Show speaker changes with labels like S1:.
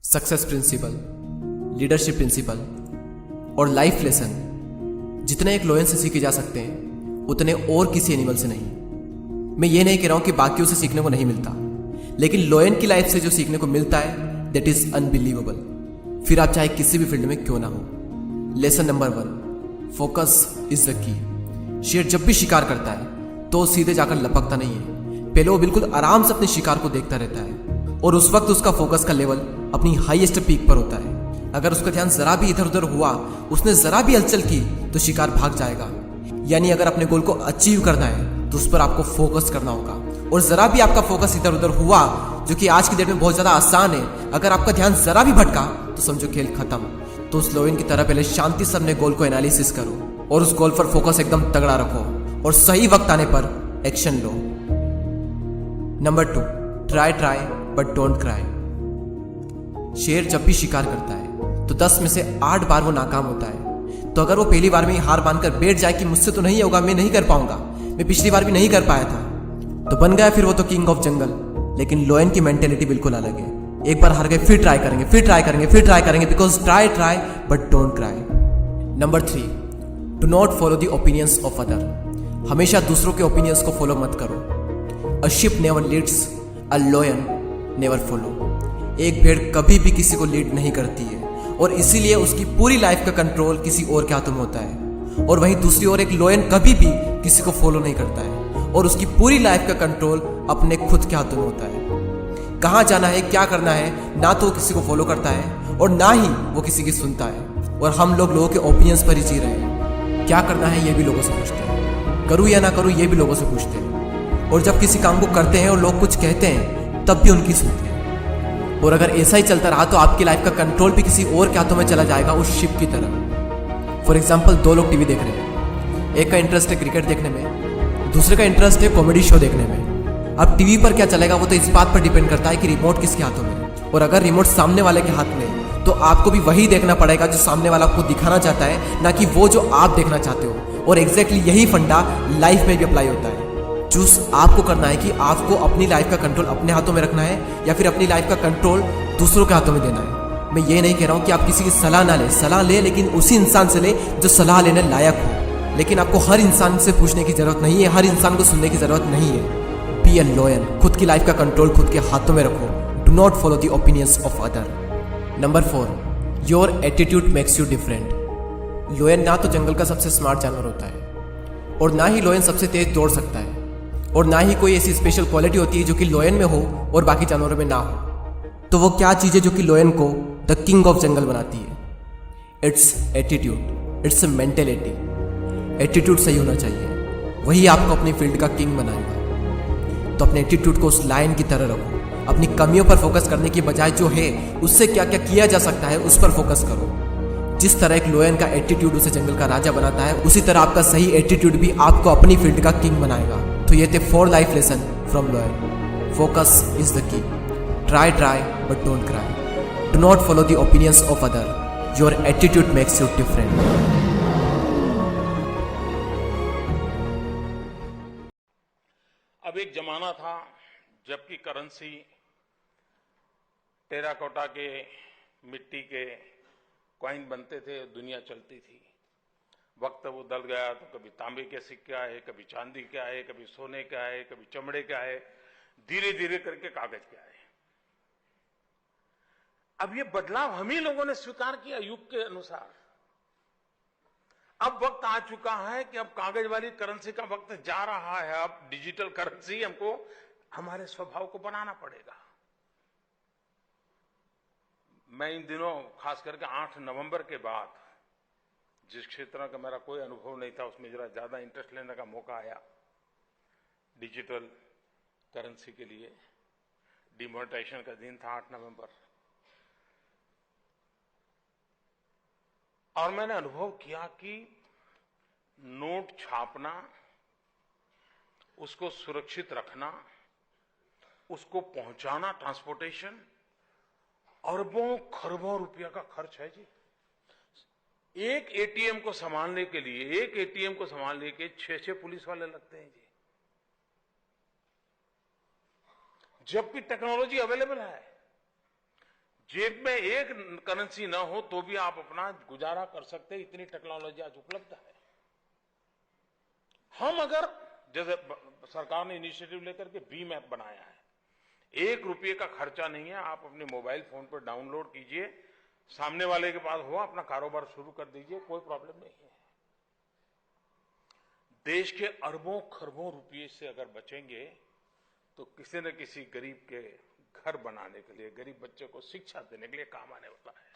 S1: Success principal, leadership principal और life lesson जितने एक लोयन से सीखे जा सकते हैं उतने और किसी एनिमल से नहीं। मैं ये नहीं कह रहा हूं कि बाकियों से सीखने को नहीं मिलता, लेकिन लोयन की लाइफ से जो सीखने को मिलता है दैट इज अनबिलीवेबल। फिर आप चाहे किसी भी फील्ड में क्यों ना हो। Lesson number 1, focus is the key. शेर जब भी शिकार करता है तो सीधे जाकर लपकता नहीं है। पहले वो बिल्कुल आराम से अपने शिकार को देखता रहता है और उस वक्त उसका फोकस का लेवल अपनी हाईएस्ट पीक पर होता है। अगर उसका ध्यान जरा भी इधर उधर हुआ, उसने जरा भी हलचल की तो शिकार भाग जाएगा। यानी अगर अपने गोल को अचीव करना है तो उस पर आपको फोकस करना होगा। और जरा भी आपका फोकस इधर उधर हुआ, जो कि आज की डेट में बहुत ज्यादा आसान है, अगर आपका ध्यान जरा भी भटका तो समझो खेल खत्म। तो उस लोयन की तरह पहले शांति से अपने गोल को एनालिसिस करो और उस गोल पर फोकस एकदम तगड़ा रखो और सही वक्त आने पर action low. Number 2, try but don't cry. शेर जब भी शिकार करता है तो 10 में से 8 बार वो नाकाम होता है। तो अगर वो पहली बार में ही हार मानकर बैठ जाए कि मुझसे तो नहीं होगा, मैं नहीं कर पाऊंगा, मैं पिछली बार भी नहीं कर पाया था, तो बन गया फिर वो तो किंग ऑफ जंगल। लेकिन लोयन की मेंटेलिटी बिल्कुल अलग है। एक बार हार गए फिर ट्राई करेंगे, फिर ट्राई करेंगे, फिर ट्राई करेंगे, because try but don't cry. Number 3, do not follow the opinions of other. हमेशा दूसरों के ओपिनियंस को फॉलो मत करो। A sheep never leads, a lion never follow. एक भेड़ कभी भी किसी को लीड नहीं करती है और इसीलिए उसकी पूरी लाइफ का कंट्रोल किसी और के हाथों में होता है। और वहीं दूसरी ओर एक लोयन कभी भी किसी को फॉलो नहीं करता है और उसकी पूरी लाइफ का कंट्रोल अपने खुद के हाथों में होता है। कहाँ जाना है, क्या करना है, ना तो वो किसी को फॉलो करता है और ना ही वो किसी की सुनता है। और हम लोगों के ओपिनियंस पर ही जी रहे हैं। क्या करना है ये भी लोगों से पूछते हैं, करूँ या ना करूँ ये भी लोगों से पूछते हैं। और जब किसी काम को करते हैं और लोग कुछ कहते हैं तब भी उनकी सुनते हैं। और अगर ऐसा ही चलता रहा तो आपकी लाइफ का कंट्रोल भी किसी और के हाथों में चला जाएगा, उस शिप की तरह। फॉर एग्जाम्पल, 2 लोग टीवी देख रहे हैं, एक का इंटरेस्ट है क्रिकेट देखने में, दूसरे का इंटरेस्ट है कॉमेडी शो देखने में। अब टीवी पर क्या चलेगा वो तो इस बात पर डिपेंड करता है कि रिमोट किसके हाथों में है। और अगर रिमोट सामने वाले के हाथ में तो आपको भी वही देखना पड़ेगा जो सामने वाला आपको दिखाना चाहता है, ना कि वो जो आप देखना चाहते हो। और एग्जैक्टली यही फंडा लाइफ में भी अप्लाई होता है। चूज आपको करना है कि आपको अपनी लाइफ का कंट्रोल अपने हाथों में रखना है या फिर अपनी लाइफ का कंट्रोल दूसरों के हाथों में देना है। मैं ये नहीं कह रहा हूं कि आप किसी की सलाह ना ले, सलाह ले लेकिन उसी इंसान से ले जो सलाह लेने लायक हो। लेकिन आपको हर इंसान से पूछने की जरूरत नहीं है, हर इंसान को सुनने की जरूरत नहीं है। बी अ लॉयन, खुद की लाइफ का कंट्रोल खुद के हाथों में रखो। Do not follow the opinions of other. Number 4, your attitude makes you different. लोयन ना तो जंगल का सबसे स्मार्ट जानवर होता है और ना ही लोयन सबसे तेज दौड़ सकता है और ना ही कोई ऐसी स्पेशल क्वालिटी होती है जो कि लोयन में हो और बाकी जानवरों में ना हो। तो वो क्या चीज़ है जो कि लोयन को द किंग ऑफ जंगल बनाती है? It's attitude, it's mentality. Attitude सही होना चाहिए, वही आपको अपनी फील्ड का किंग बनाएगा। तो अपने एटीट्यूड को उस लायन की तरह रखो। अपनी कमियों पर फोकस करने की बजाय जो है उससे क्या क्या किया जा सकता है उस पर फोकस करो। जिस तरह एक लोयन का एटीट्यूड उसे जंगल का राजा बनाता है, उसी तरह आपका सही एटीट्यूड भी आपको अपनी फील्ड का किंग बनाएगा। तो ये थे 4 life lesson from लोयन। Focus is the key. Try but don't cry. Do not follow the opinions of other. Your attitude makes you different.
S2: अब एक जमाना था जबकि करेंसी टेराकोटा के, मिट्टी के कॉइन बनते थे, दुनिया चलती थी। वक्त वो बदल गया तो कभी तांबे के सिक्के आए, कभी चांदी के आए, कभी सोने के आए, कभी चमड़े के आए, धीरे धीरे करके कागज के आए। अब ये बदलाव हम ही लोगों ने स्वीकार किया युग के अनुसार। अब वक्त आ चुका है कि अब कागज वाली करेंसी का वक्त जा रहा है। अब डिजिटल करेंसी हमको हमारे स्वभाव को बनाना पड़ेगा। मैं इन दिनों खास करके 8 नवंबर के बाद जिस क्षेत्र का मेरा कोई अनुभव नहीं था उसमें जरा ज्यादा इंटरेस्ट लेने का मौका आया। डिजिटल करेंसी के लिए डिमोनेटाइजेशन का दिन था 8 नवंबर, और मैंने अनुभव किया कि नोट छापना, उसको सुरक्षित रखना, उसको पहुंचाना, ट्रांसपोर्टेशन, अरबों खरबों रुपया का खर्च है जी। एक एटीएम को संभालने के लिए, एक एटीएम को संभालने के 6 पुलिस वाले लगते हैं जी। जबकि टेक्नोलॉजी अवेलेबल है, जेब में एक करेंसी ना हो तो भी आप अपना गुजारा कर सकते हैं, इतनी टेक्नोलॉजी आज उपलब्ध है। हम अगर जैसे सरकार ने इनिशिएटिव लेकर के भीम ऐप बनाया है, 1 रुपये का खर्चा नहीं है, आप अपने मोबाइल फोन पर डाउनलोड कीजिए, सामने वाले के पास हो, अपना कारोबार शुरू कर दीजिए, कोई प्रॉब्लम नहीं है। देश के अरबों खरबों रुपये से अगर बचेंगे तो किसी न किसी गरीब के घर बनाने के लिए, गरीब बच्चे को शिक्षा देने के लिए काम आने वाला है।